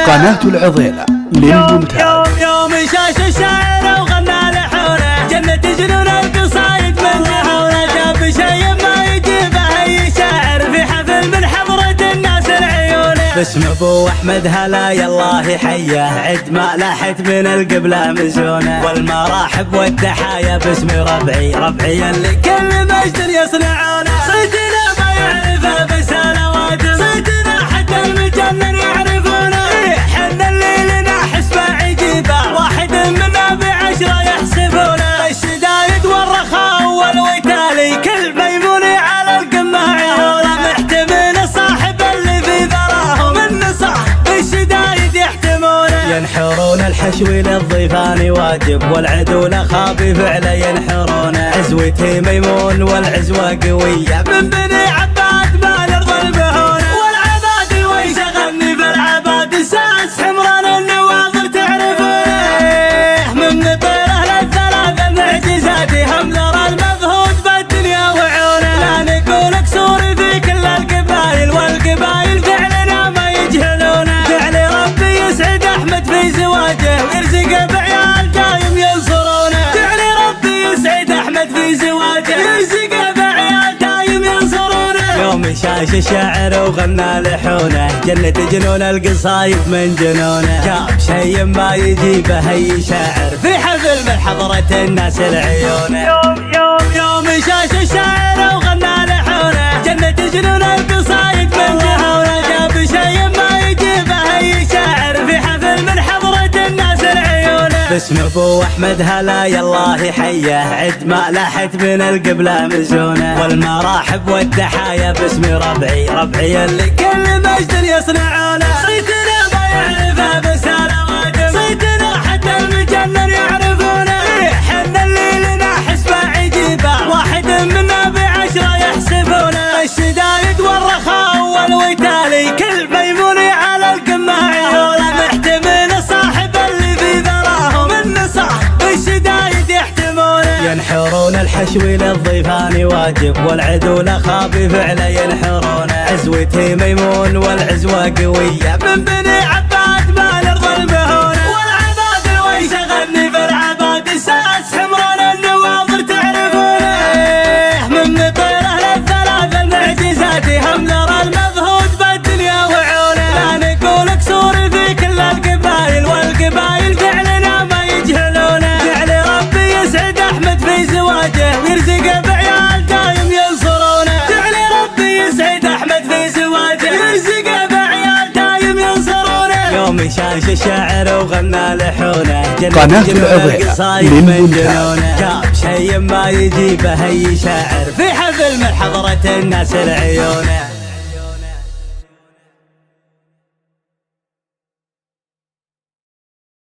يصنعونه. قناة العضيلة للممتاز. يوم شاش الشاعر وغنى لحونه، جنة جنون القصايد من جنونه. جاب شي ما يجيبه اي شاعر في حفل من حضرة الناس العيونه. باسم ابو احمد هلا يالله يحيه، عد ما لاحت من القبله مزونه. والمراحب والتحايا باسم ربعي اللي كل مجد يصنعونه. صيتنا ما يعرفه بس الوادم، صيتنا حتى المجنن يعرفونه. حنا اللي لنا حسبه عجيبه، واحد منا بعشره يحسبونه. الشدايد والرخاء والوتالي كل ميموني على القمه عيونه. محتمين الصاحب اللي في ذراه من نصح بالشدايد يحتمونه. ينحرون الحشو للضيفان واجب، والعدو خابي فعله ينحرونه. عزوتي ميمون والعزوه قويه، من بني عباد ما نرضى المهونه. والعباد ويشغلني بالعباد الساس حمران النواظر تعرفونه. من طيره للثلاث المعجزات هم ذرى المذهود بالدنيا وعونه. لا نقول كسور في كل القبايل، والقبايل فعلنا ما يجهلونه. فعل ربي يسعد احمد في زواجه، ويرزقه بعيال دايم ينصرونه. فعل ربي يسعد احمد في زواجه، ويرزقه بعيال دايم ينصرونه. يوم شاش الشاعر وغنى لحونه، جنة جنون القصايد من جنونه. جاب شي ما يجيبه اي شاعر في حفل من حضرة الناس العيونه. يوم شاش الشاعر وغنى لحونه، جنة جنون القصايد من جنونه. جاب شي ما يجيبه اي شاعر في حفل من حضرة الناس العيونه. باسم ابو احمد هلا يالله يحيه، عد ما لاحت من القبله مزونه. والمراحب والتحايا باسم ربعي اللي كل مجد يصنعونه. صيتنا ما يعرفه بس الوادم، صيتنا حتى المجنن يعرفونه. حنا اللي لنا حسبه عجيبه، واحد منا بعشره يحسبونه. الشدايد والرخاء والوتالي كل ميموني على القمه عيونه. محتمين الصاحب اللي في ذراه من نصح بالشدايد يحتمونه. ينحرون الحشو للضيفان واجب، والعدو خابي فعله ينحرونه. عزوتي ميمون والعزوه قويه، من بني عباد ما نرضى المهونه. والعباد ويشغلني في العباد الساس حمران النواظر تعرفونه. من طيره للثلاث المعجزات هم ذرى المذهود بالدنيا وعونه. لا نقول كسور في كل القبايل، والقبايل فعلنا ما يجهلونه. فعل ربي يسعد احمد في زواجه، ويرزقه بعيال دايم ينصرونه. فعل ربي يسعد احمد في زواجه، ويرزقه بعيال دايم ينصرونه. يوم شاش الشاعر وغنى لحونه، قناة العضيلة للممتاز. جاب شي ما يجيبه اي شاعر في حفل من حضرة الناس العيونه.